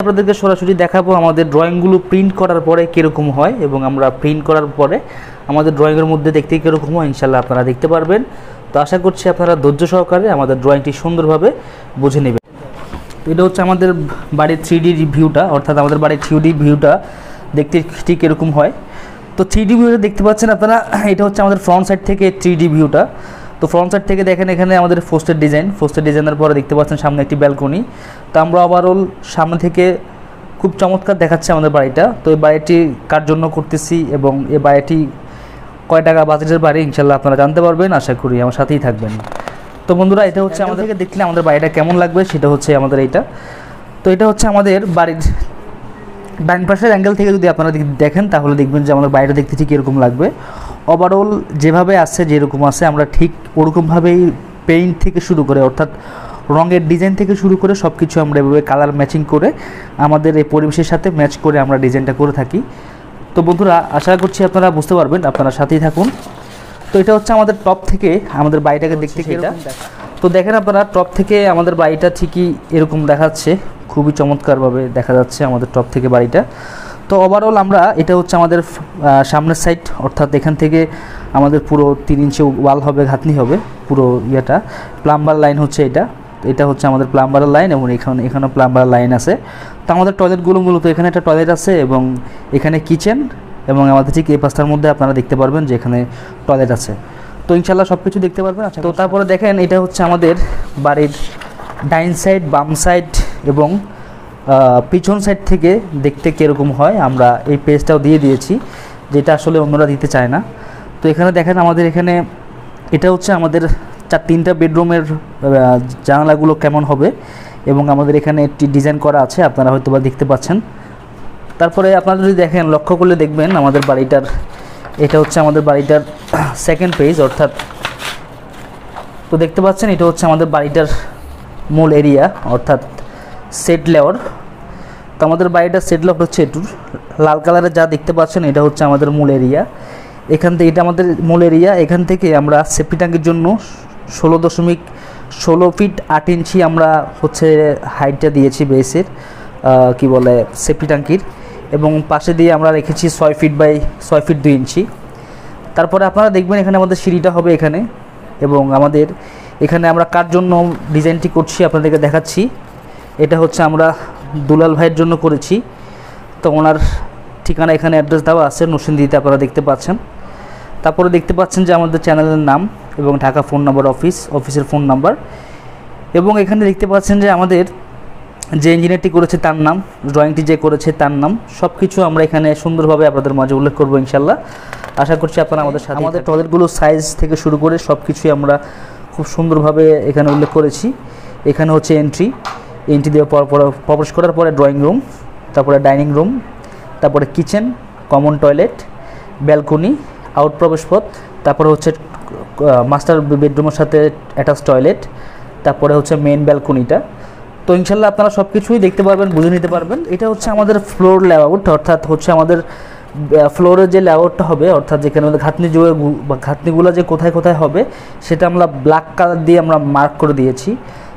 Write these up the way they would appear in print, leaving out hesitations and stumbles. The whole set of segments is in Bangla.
আপনাদেরকে সরাসরি দেখাবো আমাদের ড্রয়িংগুলো প্রিন্ট করার পরে কীরকম হয় এবং আমরা প্রিন্ট করার পরে আমাদের ড্রয়িংয়ের মধ্যে দেখতে কীরকম হয় ইনশাল্লাহ আপনারা দেখতে পারবেন। তো আশা করছি আপনারা ধৈর্য সহকারে আমাদের ড্রয়িংটি সুন্দরভাবে বুঝে নেবেন। তো এটা হচ্ছে আমাদের বাড়ির 3D ভিউটা, অর্থাৎ আমাদের বাড়ির 3D ভিউটা দেখতে ঠিক এরকম হয়। তো 3D ভিউটা দেখতে পাচ্ছেন আপনারা, এটা হচ্ছে আমাদের ফ্রন্ট সাইড থেকে 3D ভিউটা। তো ফ্রন্ট সাইড থেকে দেখেন এখানে আমাদের পোস্টের ডিজাইনের পরে দেখতে পাচ্ছেন সামনে একটি ব্যালকনি। তো আমরা ওভারঅল সামনে থেকে খুব চমৎকার দেখাচ্ছে আমাদের বাড়িটা। তো এই বাড়িটি কার জন্য করতেছি এবং এই বাড়িটি কয় টাকা বাজেটের বাড়ি ইনশাল্লাহ আপনারা জানতে পারবেন, আশা করি আমার সাথেই থাকবেন। তো বন্ধুরা, এটা হচ্ছে আমাদেরকে দেখলে আমাদের বাড়িটা কেমন লাগবে সেটা হচ্ছে আমাদের এইটা। তো এটা হচ্ছে আমাদের বাড়ির ডান পাশের অ্যাঙ্গেল থেকে যদি আপনারা দেখেন তাহলে দেখবেন যে আমাদের বাড়িটা দেখতে ঠিক এরকম লাগবে। ওভারঅল যেভাবে আছে যেরকম আছে আমরা ঠিক ওরকমভাবেই পেইন্ট থেকে শুরু করে অর্থাৎ রঙের ডিজাইন থেকে শুরু করে সব কিছু আমরা এভাবে কালার ম্যাচিং করে আমাদের এই পরিবেশের সাথে ম্যাচ করে আমরা ডিজাইনটা করে থাকি। তো বন্ধুরা, আশা করছি আপনারা বুঝতে পারবেন, আপনারা সাথেই থাকুন। তো এটা হচ্ছে আমাদের টপ থেকে আমাদের বাড়িটাকে দেখতে এটা। তো দেখেন আপনারা টপ থেকে আমাদের বাড়িটা ঠিকই এরকম দেখাচ্ছে, খুবই চমৎকারভাবে দেখা যাচ্ছে আমাদের টপ থেকে বাড়িটা। তো ওভারঅল আমরা এটা হচ্ছে আমাদের সামনের সাইড, অর্থাৎ এখান থেকে আমাদের পুরো 3 ইঞ্চি ওয়াল হবে, ঘাতনি হবে পুরো ইয়েটা। প্লাম্বার লাইন হচ্ছে এটা হচ্ছে আমাদের প্লাম্বারের লাইন এবং এখানে প্লাম্বার লাইন আছে। তো আমাদের টয়লেটগুলো মূলত এখানে একটা টয়লেট আছে এবং এখানে কিচেন এবং আমাদের ঠিক এই পাশটার মধ্যে আপনারা দেখতে পারবেন যে এখানে টয়লেট আছে। তো ইনশাল্লাহ সব কিছু দেখতে পারবেন। তো তারপরে দেখেন এটা হচ্ছে আমাদের বাড়ির ডাইন সাইড, বাম সাইড এবং পিছন সাইড থেকে দেখতে কীরকম হয় আমরা এই পেজটাও দিয়ে দিয়েছি, যেটা আসলে অন্যরা দিতে চায় না। তো এখানে দেখেন আমাদের এখানে এটা হচ্ছে আমাদের 3টা বেডরুমের জানালাগুলো কেমন হবে এবং আমাদের এখানে একটি ডিজাইন করা আছে, আপনারা হয়তো বা দেখতে পাচ্ছেন। তারপরে আপনারা যদি দেখেন, লক্ষ্য করলে দেখবেন আমাদের বাড়িটার এটা হচ্ছে আমাদের বাড়িটার সেকেন্ড পেজ, অর্থাৎ তো দেখতে পাচ্ছেন এটা হচ্ছে আমাদের বাড়িটার মূল এরিয়া অর্থাৎ সেট লেয়ার। তো আমাদের বাড়িটার সেট লেয়ার হচ্ছে একটু লাল কালারের যা দেখতে পাচ্ছেন, এটা হচ্ছে আমাদের মূল এরিয়া। এখান থেকে এটা আমাদের মূল এরিয়া। এখান থেকে আমরা সেফটি ট্যাঙ্কের জন্য 16 ফিট 8 ইঞ্চি আমরা হচ্ছে হাইটটা দিয়েছি বেসের কি বলে সেফটি ট্যাঙ্কির, এবং পাশে দিয়ে আমরা রেখেছি 6 ফিট বাই 6 ফিট 2 ইঞ্চি। তারপরে আপনারা দেখবেন এখানে আমাদের সিঁড়িটা হবে এখানে, এবং আমাদের এখানে আমরা কার জন্য ডিজাইনটি করছি আপনাদেরকে দেখাচ্ছি। এটা হচ্ছে আমরা দুলাল ভাইয়ের জন্য করেছি। তো ওনার ঠিকানা এখানে অ্যাড্রেস দেওয়া আছে নরসিংদীতে, আপনারা দেখতে পাচ্ছেন। তারপরে দেখতে পাচ্ছেন যে আমাদের চ্যানেলের নাম এবং ঢাকা ফোন নাম্বার, অফিসের ফোন নাম্বার, এবং এখানে দেখতে পাচ্ছেন যে আমাদের যে ইঞ্জিনিয়ারটি করেছে তার নাম, ড্রয়িংটি যে করেছে তার নাম, সব কিছু আমরা এখানে সুন্দরভাবে আপনাদের মাঝে উল্লেখ করবো ইনশাল্লাহ। আশা করছি আপনারা আমাদের সাথে আমাদের টয়লেটগুলো সাইজ থেকে শুরু করে সব কিছুই আমরা খুব সুন্দরভাবে এখানে উল্লেখ করেছি। এখানে হচ্ছে এন্ট্রি দিয়ে প্রবেশ করার পরে ড্রয়িং রুম, তারপরে ডাইনিং রুম, তারপরে kitchen, common toilet, balcony, out প্রবেশপথ, তারপরে হচ্ছে মাস্টার বেডরুমের সাথে অ্যাটাচ টয়লেট, তারপরে হচ্ছে মেইন ব্যালকনিটা। তো ইনশাল্লাহ আপনারা সব কিছুই দেখতে পারবেন, বুঝে নিতে পারবেন। এটা হচ্ছে আমাদের ফ্লোর লেআউট, অর্থাৎ হচ্ছে আমাদের ফ্লোরের যে লেআউটটা হবে, অর্থাৎ যেখানে আমাদের ঘাতনিগুলো যে কোথায় কোথায় হবে সেটা আমরা ব্ল্যাক কালার দিয়ে আমরা মার্ক করে দিয়েছি।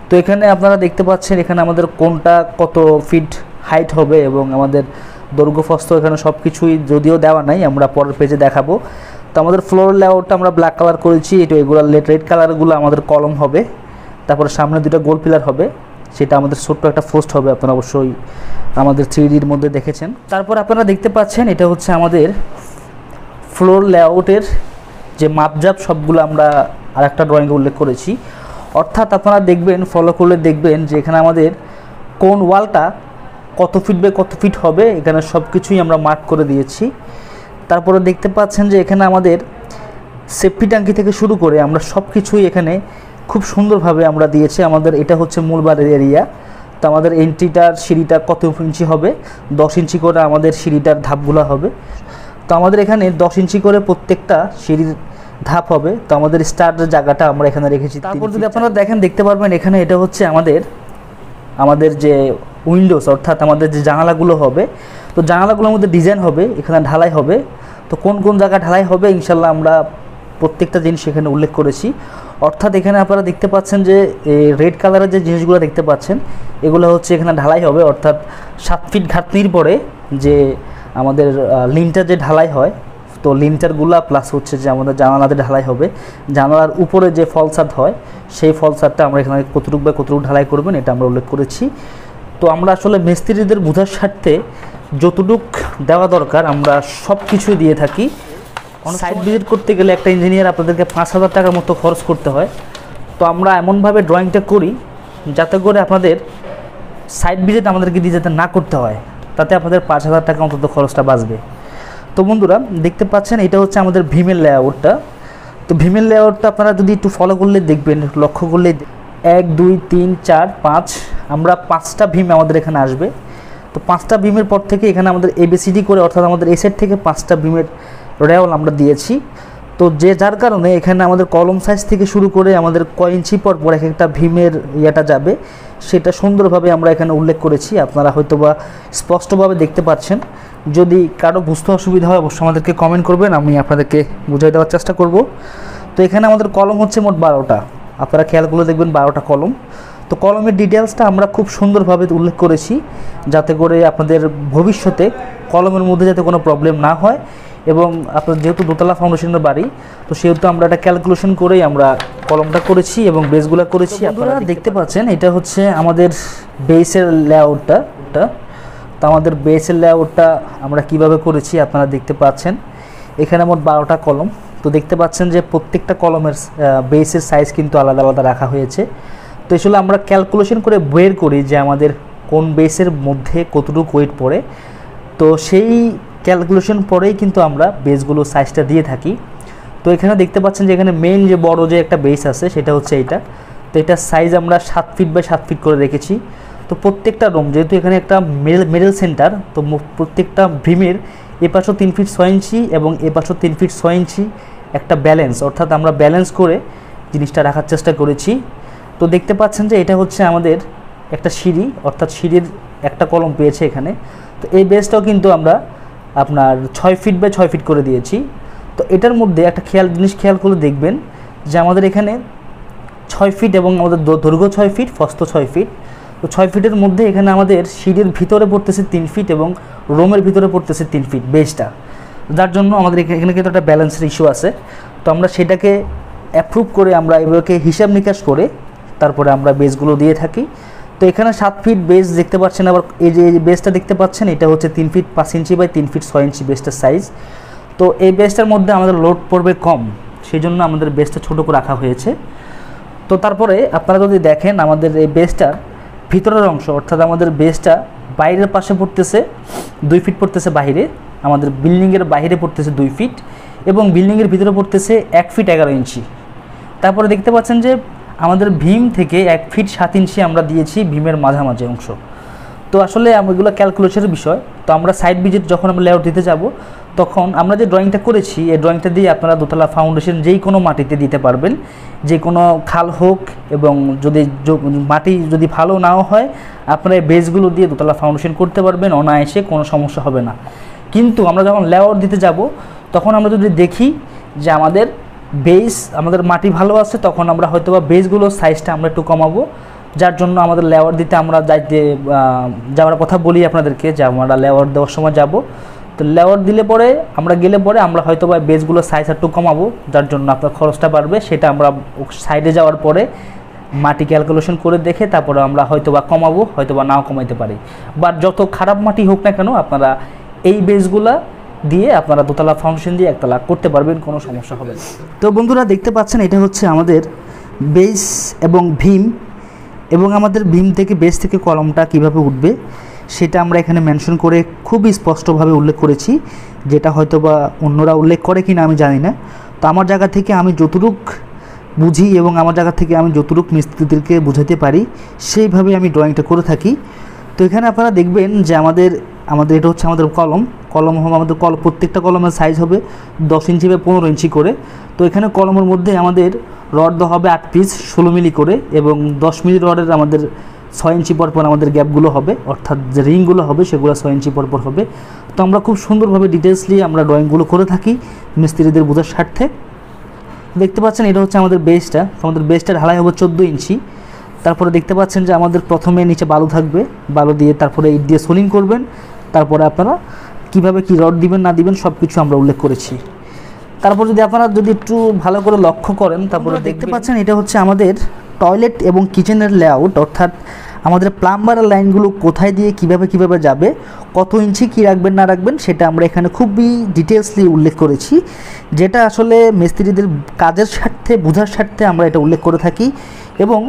তো এখানে আপনারা দেখতে পাচ্ছেন এখানে আমাদের কোনটা কত ফিট হাইট হবে এবং আমাদের দৈর্ঘ্য প্রস্থ এখানে সব কিছুই যদিও দেওয়া নাই, আমরা পরের পেজে দেখাবো। তো আমাদের ফ্লোর লেআউটটা আমরা ব্ল্যাক কালার করেছি, এগুলো রেড কালারগুলো আমাদের কলম হবে, তারপরে সামনে 2টা গোল পিলার হবে, সেটা আমাদের ছোট্ট একটা পোস্ট হবে, আপনারা অবশ্যই আমাদের 3Dর মধ্যে দেখেছেন। তারপর আপনারা দেখতে পাচ্ছেন এটা হচ্ছে আমাদের ফ্লোর লেআউটের যে মাপজাপ সবগুলো আমরা আরেকটা ড্রয়িংয়ে উল্লেখ করেছি। অর্থাৎ আপনারা দেখবেন, ফলো করলে দেখবেন যে এখানে আমাদের কোন ওয়ালটা কত ফিট বাই কত ফিট হবে, এখানে সব কিছুই আমরা মার্ক করে দিয়েছি। তারপরে দেখতে পাচ্ছেন যে এখানে আমাদের সেফটি ট্যাঙ্কি থেকে শুরু করে আমরা সব কিছুই এখানে খুব সুন্দরভাবে আমরা দিয়েছি। আমাদের এটা হচ্ছে মূল বাড়ির এরিয়া। তো আমাদের এন্ট্রিটার সিঁড়িটা কত ইঞ্চি হবে, 10 ইঞ্চি করে আমাদের সিঁড়িটার ধাপগুলো হবে। তো আমাদের এখানে 10 ইঞ্চি করে প্রত্যেকটা সিঁড়ির ধাপ হবে। তো আমাদের স্টার্টের জায়গাটা আমরা এখানে রেখেছি। তারপর যদি আপনারা দেখেন, দেখতে পারবেন এখানে এটা হচ্ছে আমাদের যে উইন্ডোজ, অর্থাৎ আমাদের যে জানালাগুলো হবে, তো জানালাগুলোর মধ্যে ডিজাইন হবে, এখানে ঢালাই হবে। তো কোন কোন জায়গা ঢালাই হবে ইনশাল্লাহ আমরা প্রত্যেকটা জিনিস এখানে উল্লেখ করেছি। অর্থাৎ এখানে আপনারা দেখতে পাচ্ছেন যে রেড কালারের যে জিনিসগুলো দেখতে পাচ্ছেন এগুলো হচ্ছে এখানে ঢালাই হবে, অর্থাৎ 7 ফিট ঘাটনির পরে যে আমাদের লিন্টার যে ঢালাই হয়, তো লিন্টারগুলা প্লাস হচ্ছে যে আমাদের জানালাতে ঢালাই হবে, জানালার উপরে যে ফলসাদ হয় সেই ফলসাদটা আমরা এখানে কতটুকু বা কতটুকু ঢালাই করবেন এটা আমরা উল্লেখ করেছি। তো আমরা আসলে মিস্ত্রিদের বোঝার স্বার্থে যতটুক দেওয়া দরকার আমরা সব কিছুই দিয়ে থাকি। সাইট ভিজিট করতে গেলে একটা ইঞ্জিনিয়ার আপনাদেরকে 5,000 টাকার মতো খরচ করতে হয়, তো আমরা এমনভাবে ড্রয়িংটা করি যাতে করে আপনাদের সাইট ভিজিট আমাদেরকে দিয়ে যেতে না করতে হয়, তাতে আপনাদের 5,000 টাকা অন্তত খরচটা বাঁচবে। তো বন্ধুরা দেখতে পাচ্ছেন এটা হচ্ছে আমাদের ভীমের লেআউটটা। তো ভীমের লেআউটটা আপনারা যদি একটু ফলো করলে দেখবেন, লক্ষ্য করলে 1 2 3 4 5 আমরা 5টা ভীম আমাদের এখানে আসবে। তো 5টা ভীমের পর থেকে এখানে আমাদের ABCD করে, অর্থাৎ আমাদের এই সাইড থেকে 5টা ভীমের রেওয়াল আমরা দিয়েছি। তো যার কারণে এখানে আমাদের কলম সাইজ থেকে শুরু করে আমাদের কয় ইঞ্চি পর পর এক একটা ভীমের ইয়েটা যাবে সেটা সুন্দরভাবে আমরা এখানে উল্লেখ করেছি। আপনারা হয়তোবা স্পষ্টভাবে দেখতে পাচ্ছেন। যদি কারো বুঝতে অসুবিধা হয় অবশ্যই আমাদেরকে কমেন্ট করবেন, আমি আপনাদেরকে বুঝিয়ে দেওয়ার চেষ্টা করব। তো এখানে আমাদের কলম হচ্ছে মোট 12টা, আপনারা খেয়াল করে দেখবেন 12টা কলম। তো কলমের ডিটেলসটা আমরা খুব সুন্দরভাবে উল্লেখ করেছি যাতে করে আপনাদের ভবিষ্যতে কলমের মধ্যে যাতে কোনো প্রবলেম না হয়। এবং আপনার যেহেতু দোতলা ফাউন্ডেশনের বাড়ি, তো সেহেতু আমরা এটা ক্যালকুলেশন করেই আমরা কলমটা করেছি এবং বেসগুলো করেছি। আপনারা দেখতে পাচ্ছেন এটা হচ্ছে আমাদের বেসের লেআউটটা। তো আমাদের বেসের লেআউটটা আমরা কিভাবে করেছি আপনারা দেখতে পাচ্ছেন। এখানে মোট 12টা কলম। তো দেখতে পাচ্ছেন যে প্রত্যেকটা কলমের বেসের সাইজ কিন্তু আলাদা আলাদা রাখা হয়েছে। তো আসলে আমরা ক্যালকুলেশন করে বের করি যে আমাদের কোন বেসের মধ্যে কতটুকু ওয়েট পড়ে, তো সেই ক্যালকুলেশন পরেই কিন্তু আমরা বেসগুলো সাইজটা দিয়ে থাকি। তো এখানে দেখতে পাচ্ছেন যে এখানে মেইন যে বড় যে একটা বেস আছে সেটা হচ্ছে এইটা। তো এটার সাইজ আমরা 7 ফিট বাই 7 ফিট করে রেখেছি। তো প্রত্যেকটা রুম যেহেতু এখানে একটা মিডল সেন্টার, তো প্রত্যেকটা ভীমের এপাশও 3 ফিট 6 ইঞ্চি এবং এপাশও 3 ফিট 6 ইঞ্চি একটা ব্যালেন্স, অর্থাৎ আমরা ব্যালেন্স করে জিনিসটা রাখার চেষ্টা করেছি। তো দেখতে পাচ্ছেন যে এটা হচ্ছে আমাদের একটা সিঁড়ি, অর্থাৎ সিঁড়ির একটা কলম পেয়েছে এখানে। তো এই বেসটাও কিন্তু আমরা আপনার 6 ফিট বাই 6 ফিট করে দিয়েছি। তো এটার মধ্যে একটা জিনিস খেয়াল করে দেখবেন যে আমাদের এখানে 6 ফিট এবং আমাদের দৈর্ঘ্য 6 ফিট, প্রস্থ 6 ফিট। তো 6 ফিটের মধ্যে এখানে আমাদের সিঁড়ির ভিতরে পড়তেছে 3 ফিট এবং রুমের ভিতরে পড়তেছে 3 ফিট বেসটা, যার জন্য আমাদের এখানে কিন্তু একটা ব্যালেন্সের ইস্যু আছে। তো আমরা সেটাকে অ্যাপ্রুভ করে আমরা এগুলোকে হিসাব নিকাশ করে তারপরে আমরা বেসগুলো দিয়ে থাকি। তো এখানে 7 ফিট বেস দেখতে পাচ্ছেন, আবার এই যে বেসটা দেখতে পাচ্ছেন এটা হচ্ছে 3 feet 5 inch by 3 feet 6 inch বেসটার সাইজ। তো এই বেসটার মধ্যে আমাদের লোড পড়বে কম, সেই জন্য আমাদের বেসটা ছোটো করে রাখা হয়েছে। তো তারপরে আপনারা যদি দেখেন আমাদের এই বেসটার ভিতরের অংশ, অর্থাৎ আমাদের বেসটা বাইরের পাশে পড়তেছে 2 ফিট পড়তেছে বাইরে, আমাদের বিল্ডিংয়ের বাইরে পড়তেছে 2 ফিট এবং বিল্ডিংয়ের ভিতরে পড়তেছে 1 ফিট 11 ইঞ্চি। তারপরে দেখতে পাচ্ছেন যে আমাদের ভীম থেকে 1 ফিট 7 ইঞ্চি আমরা দিয়েছি ভীমের মাঝামাঝি অংশ। তো আসলে এগুলো ক্যালকুলেশনের বিষয়। তো আমরা সাইট ভিজিট যখন আমরা লেআউট দিতে যাব তখন আমরা যে ড্রয়িংটা করেছি এই ড্রয়িংটা দিয়ে আপনারা দোতলা ফাউন্ডেশন যেই কোনো মাটিতে দিতে পারবেন, যে কোনো খাল হোক, এবং যদি মাটি যদি ভালো নাও হয় আপনারা এই বেসগুলো দিয়ে দোতলা ফাউন্ডেশন করতে পারবেন অনায়াসে, কোনো সমস্যা হবে না। কিন্তু আমরা যখন লেআউট দিতে যাব তখন আমরা যদি দেখি যে আমাদের বেস আমাদের মাটি ভালো আছে, তখন আমরা হয়তো বা বেসগুলোর সাইজটা আমরা একটু কমাবো, যার জন্য আমাদের লেআউট দিতে আমরা যাওয়ার কথা বলি আপনাদেরকে যে আমরা লেআউট দেওয়ার সময় যাব। তো লেআউট দিলে পরে আমরা গেলে পরে আমরা হয়তো বা বেসগুলোর সাইজ একটু কমাবো, যার জন্য আপনার খরচটা বাড়বে। সেটা আমরা সাইডে যাওয়ার পরে মাটি ক্যালকুলেশন করে দেখে তারপরে আমরা হয়তো বা কমাবো, হয়তো বা নাও কমাইতে পারি। বা যত খারাপ মাটি হোক না কেন আপনারা এই বেসগুলা দিয়ে আপনারা দোতলা ফাউন্ডেশন দিয়ে একতলা করতে পারবেন, কোনো সমস্যা হবে না। তো বন্ধুরা দেখতে পাচ্ছেন এটা হচ্ছে আমাদের বেস এবং ভীম, এবং আমাদের ভীম থেকে বেস থেকে কলমটা কিভাবে উঠবে সেটা আমরা এখানে মেনশন করে খুবই স্পষ্টভাবে উল্লেখ করেছি, যেটা হয়তো বা অন্যরা উল্লেখ করে কিনা আমি জানি না। তো আমার জায়গা থেকে আমি যতটুক বুঝি এবং আমার জায়গা থেকে আমি যতটুক মিস্ত্রিদেরকে বোঝাতে পারি সেইভাবে আমি ড্রয়িংটা করে থাকি। তো এখানে আপনারা দেখবেন যে আমাদের এটা হচ্ছে আমাদের কলম হবে আমাদের প্রত্যেকটা কলমের সাইজ হবে 10 ইঞ্চি বা 15 ইঞ্চি করে। তো এখানে কলমের মধ্যে আমাদের রড দেওয়া হবে 8 পিস 16 মিলি করে, এবং 10 মিলি রডের আমাদের 6 ইঞ্চি পর আমাদের গ্যাপগুলো হবে, অর্থাৎ যে রিংগুলো হবে সেগুলো 6 ইঞ্চি পর হবে। তো আমরা খুব সুন্দরভাবে ডিটেলসলি আমরা ড্রয়িংগুলো করে থাকি মিস্ত্রিদের বোঝার স্বার্থে। দেখতে পাচ্ছেন এটা হচ্ছে আমাদের বেসটা। আমাদের বেসটা ঢালাই হবে 14 ইঞ্চি। তারপরে দেখতে পাচ্ছেন যে আমাদের প্রথমে নিচে বালু থাকবে, বালু দিয়ে তারপরে ইট দিয়ে সোলিং করবেন। তারপরে আপনারা কিভাবে কি রড দিবেন না দিবেন সব কিছু আমরা উল্লেখ করেছি। তারপর যদি আপনারা একটু ভালো করে লক্ষ্য করেন, তারপরে দেখতে পাচ্ছেন এটা হচ্ছে আমাদের টয়লেট এবং কিচেনের লেআউট, অর্থাৎ আমাদের প্লাম্বারের লাইনগুলো কোথায় দিয়ে কিভাবে যাবে, কত ইঞ্চি কী রাখবেন না রাখবেন সেটা আমরা এখানে খুবই ডিটেলসলি উল্লেখ করেছি, যেটা আসলে মিস্ত্রিদের কাজের স্বার্থে বোঝার স্বার্থে আমরা এটা উল্লেখ করে থাকি। এবং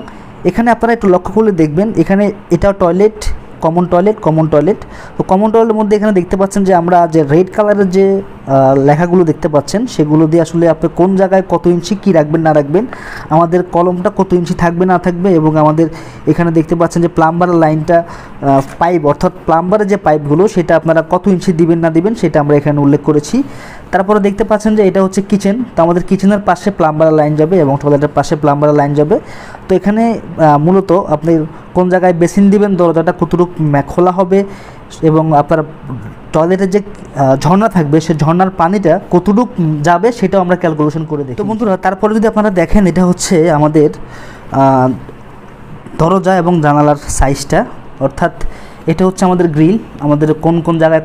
এখানে আপনারা একটু লক্ষ্য করলে দেখবেন এখানে এটা টয়লেট, কমন টয়লেট। তো কমন টয়লেটের মধ্যে এখানে দেখতে পাচ্ছেন যে আমরা যে রেড কালারের যে লেখাগুলো দেখতে পাচ্ছেন সেগুলো দিয়ে আসলে আপনি কোন জায়গায় কত ইঞ্চি কী রাখবেন না রাখবেন, আমাদের কলমটা কত ইঞ্চি থাকবে না থাকবে, এবং আমাদের এখানে দেখতে পাচ্ছেন যে প্লাম্বারের লাইনটা পাইপ, অর্থাৎ প্লাম্বারের যে পাইপগুলো সেটা আপনারা কত ইঞ্চি দিবেন না দিবেন সেটা আমরা এখানে উল্লেখ করেছি। তারপরে দেখতে পাচ্ছেন যে এটা হচ্ছে কিচেন। তো আমাদের কিচেনের পাশে প্লাম্বারের লাইন যাবে এবং টয়লেটের পাশে প্লাম্বারের লাইন যাবে। তো এখানে মূলত আপনি কোন জায়গায় বেসিন দিবেন, দরজাটা কতটুকু খোলা হবে, এবং আপনার টয়লেটের যে ঝর্ণা থাকবে সেই ঝর্ণার পানিটা কতটুকু যাবে সেটাও আমরা ক্যালকুলেশন করে দেখি। তো বন্ধুরা তারপরে যদি আপনারা দেখেন এটা হচ্ছে আমাদের দরজা এবং জানালার সাইজটা, অর্থাৎ এটা হচ্ছে আমাদের গ্রিল, আমাদের কোন জায়গায়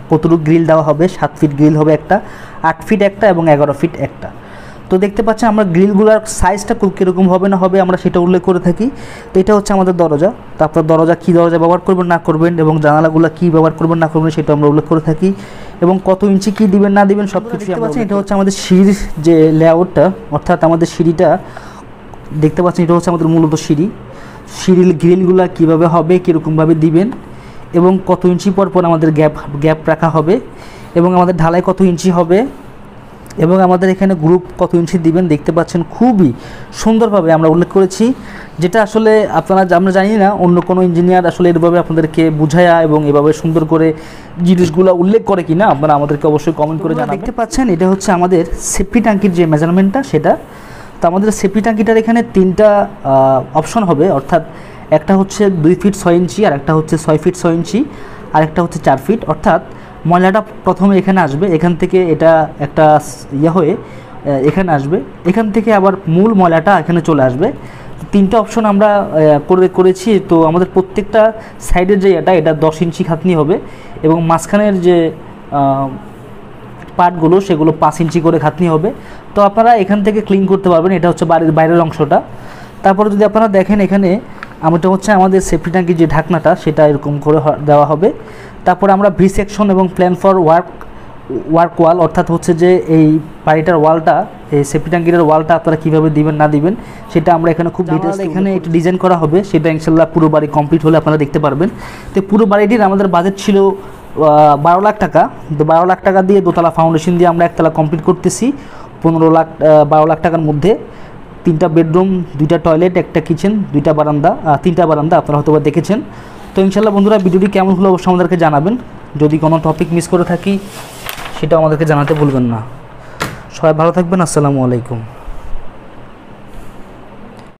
কতটুকু গ্রিল দেওয়া হবে। 7 ফিট গ্রিল হবে একটা, 8 ফিট একটা এবং 11 ফিট একটা। তো দেখতে পাচ্ছেন আমরা গ্রিলগুলোর সাইজটা কীরকম হবে না হবে আমরা সেটা উল্লেখ করে থাকি। তো এটা হচ্ছে আমাদের দরজা। তারপর দরজা কী দরজা ব্যবহার করবেন না করবেন এবং জানালাগুলো কী ব্যবহার করবেন না করবেন সেটা আমরা উল্লেখ করে থাকি, এবং কত ইঞ্চি কী দিবেন না দিবেন সব কিছু দেখতে পাচ্ছেন। এটা হচ্ছে আমাদের সিঁড়ির যে লেআউটটা, অর্থাৎ আমাদের সিঁড়িটা দেখতে পাচ্ছেন এটা হচ্ছে আমাদের মূলত সিঁড়ির গ্রিলগুলো কীভাবে হবে, কীরকমভাবে দিবেন, এবং কত ইঞ্চি পর আমাদের গ্যাপ রাখা হবে, এবং আমাদের ঢালাই কত ইঞ্চি হবে, এবং আমাদের এখানে গ্রুপ কত ইঞ্চি দিবেন। দেখতে পাচ্ছেন খুবই সুন্দরভাবে আমরা উল্লেখ করেছি, যেটা আসলে আমরা জানি না অন্য কোনো ইঞ্জিনিয়ার আসলে এভাবে আপনাদেরকে বুঝায়া এবং এভাবে সুন্দর করে জিনিসগুলো উল্লেখ করে কিনা আপনারা আমাদেরকে অবশ্যই কমেন্ট করে জানাবেন। দেখতে পাচ্ছেন এটা হচ্ছে আমাদের সেফটি ট্যাঙ্কির যে মেজারমেন্টটা সেটা। তো আমাদের সেফটি ট্যাঙ্কিটার এখানে 3টা অপশন হবে, অর্থাৎ একটা হচ্ছে 2 ফিট 6 ইঞ্চি, আর একটা হচ্ছে 6 ফিট 6 ইঞ্চি, আর একটা হচ্ছে 4 ফিট। অর্থাৎ ময়লাটা প্রথমে এখানে আসবে, এখান থেকে এটা একটা হয়ে এখানে আসবে, এখান থেকে আবার মূল ময়লাটা এখানে চলে আসবে। 3টা অপশন আমরা করেছি। তো আমাদের প্রত্যেকটা সাইডের যে এটা 10 ইঞ্চি খাতনি হবে, এবং মাঝখানের যে পার্টগুলো সেগুলো 5 ইঞ্চি করে খাতনি হবে। তো আপনারা এখান থেকে ক্লিন করতে পারবেন। এটা হচ্ছে বাড়ির বাইরের অংশটা। তারপরে যদি আপনারা দেখেন এখানে এটা হচ্ছে আমাদের সেফটি ট্যাঙ্কির যে ঢাকনাটা সেটা এরকম করে দেওয়া হবে। তারপরে আমরা ভি সেকশন এবং প্ল্যান ফর ওয়ার্ক ওয়াল, অর্থাৎ হচ্ছে যে এই বাড়িটার ওয়ালটা, এই সেফটি ট্যাঙ্কির ওয়ালটা আপনারা কীভাবে দিবেন না দিবেন সেটা আমরা এখানে খুব ডিটেলস এখানে একটু ডিজাইন করা হবে। সেটা ইনশাল্লাহ পুরো বাড়ি কমপ্লিট হলে আপনারা দেখতে পারবেন। তো পুরো বাড়িটির আমাদের বাজেট ছিল 12 লাখ টাকা। তো 12 লাখ টাকা দিয়ে দোতলা ফাউন্ডেশন দিয়ে আমরা একতলা কমপ্লিট করতেছি 12 লাখ টাকার মধ্যে। 3টা বেডরুম, 2টা টয়লেট, একটা কিচেন, 3টা বারান্দা আপনারা হয়তো দেখেছেন। তো ইনশাল্লাহ বন্ধুরা ভিডিওটি কেমন হলো অবশ্যই আমাদেরকে জানাবেন। যদি কোনো টপিক মিস করে থাকি সেটাও আমাদেরকে জানাতে ভুলবেন না। সবাই ভালো থাকবেন। আসসালামু আলাইকুম।